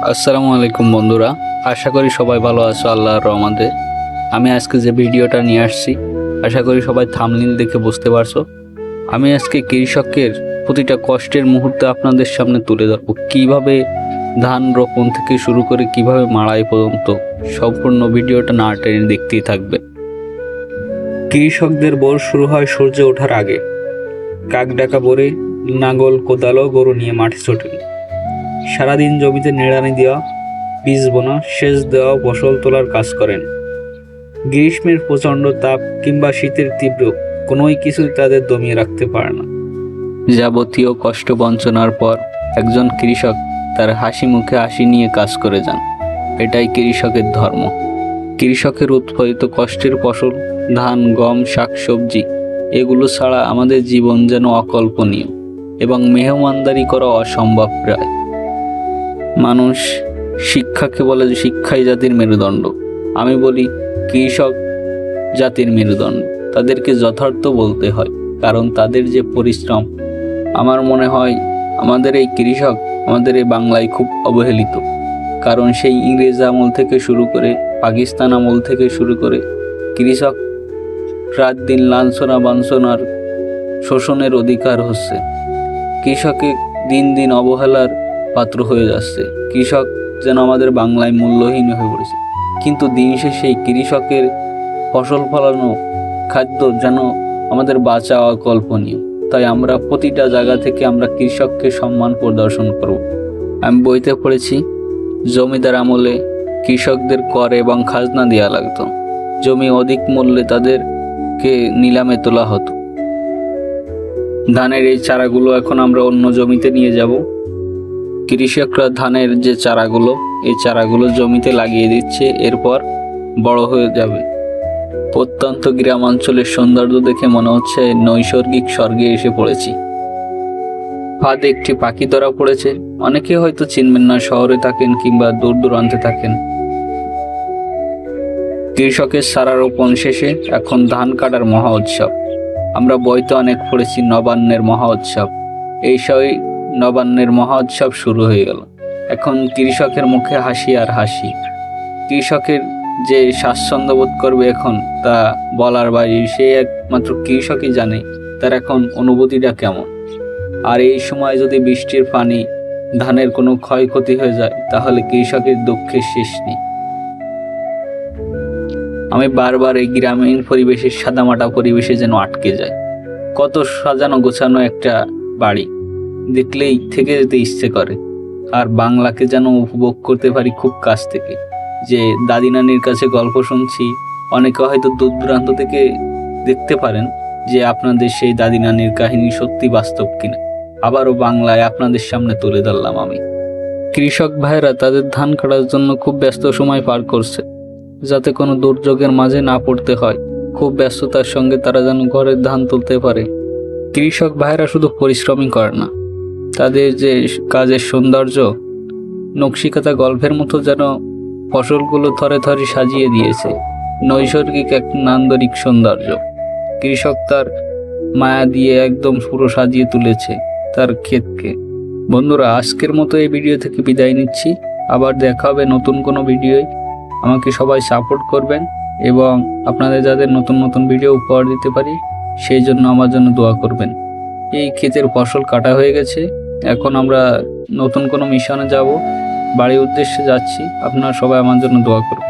আসসালামু আলাইকুম বন্ধুরা, আশা করি সবাই ভালো আছো আল্লাহর রহমতে। আমি আজকে যে ভিডিওটা নিয়ে আসছি, আশা করি সবাই থাম্বনেইল দেখে বুঝতে পারছো। আমি আজকে কৃষকের প্রতিটা কষ্টের মুহূর্তে আপনাদের সামনে তুলে ধরবো, কিভাবে ধান রোপণ থেকে শুরু করে কিভাবে মাড়াই পর্যন্ত। সম্পূর্ণ ভিডিওটা না টেনে দেখতেই থাকবে। কৃষকদের ভোর শুরু হয় সূর্য ওঠার আগে। কাক ডাকা ভোরে নাঙ্গল কোদাল ও গরু নিয়ে মাঠে ছোটেন। সারাদিন জমিতে নিড়ানি দেওয়া, বীজ বোনা, সেচ দেওয়া, ফসল তোলার কাজ করেন। গ্রীষ্মের প্রচণ্ড তাপ কিংবা শীতের তীব্র কোনোই কিছুই তাদের দমিয়ে রাখতে পারে না। যাবতীয় কষ্ট বঞ্চনার পর একজন কৃষক তার হাসি মুখে হাসি নিয়ে কাজ করে যান। এটাই কৃষকের ধর্ম। কৃষকের উৎপাদিত কষ্টের ফসল ধান, গম, শাকসবজি এগুলো ছাড়া আমাদের জীবন যেন অকল্পনীয় এবং মেহমানদারি করা অসম্ভব প্রায়। মানুষ শিক্ষাকে বলে যে শিক্ষাই জাতির মেরুদণ্ড, আমি বলি কৃষক জাতির মেরুদণ্ড। তাদেরকে যথার্থ বলতে হয়, কারণ তাদের যে পরিশ্রম, আমার মনে হয় আমাদের এই কৃষক আমাদের এই বাংলায় খুব অবহেলিত। কারণ সেই ইংরেজ আমল থেকে শুরু করে পাকিস্তান আমল থেকে শুরু করে কৃষক রাত দিন লাঞ্ছনা বাঞ্ছনার শোষণের অধিকার হচ্ছে। কৃষকে দিন দিন অবহেলার পাত্র হয়ে যাচ্ছে। কৃষক যেন আমাদের বাংলায় মূল্যহীন হয়ে পড়েছে। কিন্তু দিন শেষে সেই কৃষকের ফসল ফলানো খাদ্য যেন আমাদের বাঁচা অকল্পনীয়। তাই আমরা প্রতিটা জায়গা থেকে আমরা কৃষককে সম্মান প্রদর্শন করব। আমি বইতে পড়েছি, জমিদার আমলে কৃষকদের কর এবং খাজনা দেওয়া লাগতো। জমি অধিক মূল্যে তাদেরকে নিলামে তোলা হতো। ধানের এই চারাগুলো এখন আমরা অন্য জমিতে নিয়ে যাব। কৃষকরা ধানের যে চারাগুলো, এই চারাগুলো জমিতে লাগিয়ে দিচ্ছে, এরপর বড় হয়ে যাবে। প্রত্যন্ত গ্রামাঞ্চলের সৌন্দর্য দেখে মনে হচ্ছে নৈসর্গিক স্বর্গে এসে পড়েছি। ফাঁদে একটি পাখি ধরা পড়েছে। অনেকে হয়তো চিনবেন না, শহরে থাকেন কিংবা দূর দূরান্তে থাকেন। কৃষকের চারা রোপণ শেষে এখন ধান কাটার মহা উৎসব। আমরা বইতে অনেক পড়েছি নবান্নের মহা উৎসব। এই সবই নবান্নের মহা উৎসব শুরু হয়ে গেল। এখন কৃষকের মুখে হাসি আর হাসি। কৃষকের যে স্বাচ্ছন্দ্য বোধ করবে এখন তা বলার বাইরে। সে একমাত্র কৃষকই জানে তার এখন অনুভূতিটা কেমন। আর এই সময় যদি বৃষ্টির পানি ধানের কোনো ক্ষয়ক্ষতি হয়ে যায়, তাহলে কৃষকের দুঃখের শেষ নেই। আমি বারবার এই গ্রামীণ পরিবেশের সাদামাটা পরিবেশে যেন আটকে যায়। কত সাজানো গোছানো একটা বাড়ি, দেখলেই থেকে যেতে ইচ্ছে করে। আর বাংলাকে যেন উপভোগ করতে পারি খুব কাছ থেকে। যে দাদি নানির কাছে গল্প শুনছি, অনেকে হয়তো দূর দূরান্ত থেকে দেখতে পারেন যে আপনাদের সেই দাদি নানির কাহিনী সত্যি বাস্তব কিনা। আবারও বাংলায় আপনাদের সামনে তুলে ধরলাম আমি। কৃষক ভাইরা তাদের ধান কাটার জন্য খুব ব্যস্ত সময় পার করছে, যাতে কোনো দুর্যোগের মাঝে না পড়তে হয়। খুব ব্যস্ততার সঙ্গে তারা যেন ঘরের ধান তুলতে পারে। কৃষক ভাইরা শুধু পরিশ্রমই করে না, তাদের যে কাজের সৌন্দর্য নকশিকাঁথা গল্পের মতো যেন ফসলগুলো থরে থরে সাজিয়ে দিয়েছে। নৈসর্গিক এক নান্দনিক সৌন্দর্য। কৃষক তার মায়া দিয়ে একদম পুরো সাজিয়ে তুলেছে তার ক্ষেতকে। বন্ধুরা, আজকের মতো এই ভিডিও থেকে বিদায় নিচ্ছি। আবার দেখা হবে নতুন কোনো ভিডিওয়। আমাকে সবাই সাপোর্ট করবেন এবং আপনাদের যাদের নতুন নতুন ভিডিও উপহার দিতে পারি সেই জন্য আমার জন্য দোয়া করবেন। এই ক্ষেতের ফসল কাটা হয়ে গেছে, এখন আমরা নতুন কোনো মিশনে যাব, বাড়ির উদ্দেশ্যে যাচ্ছি। আপনারা সবাই আমার জন্য দোয়া করবেন।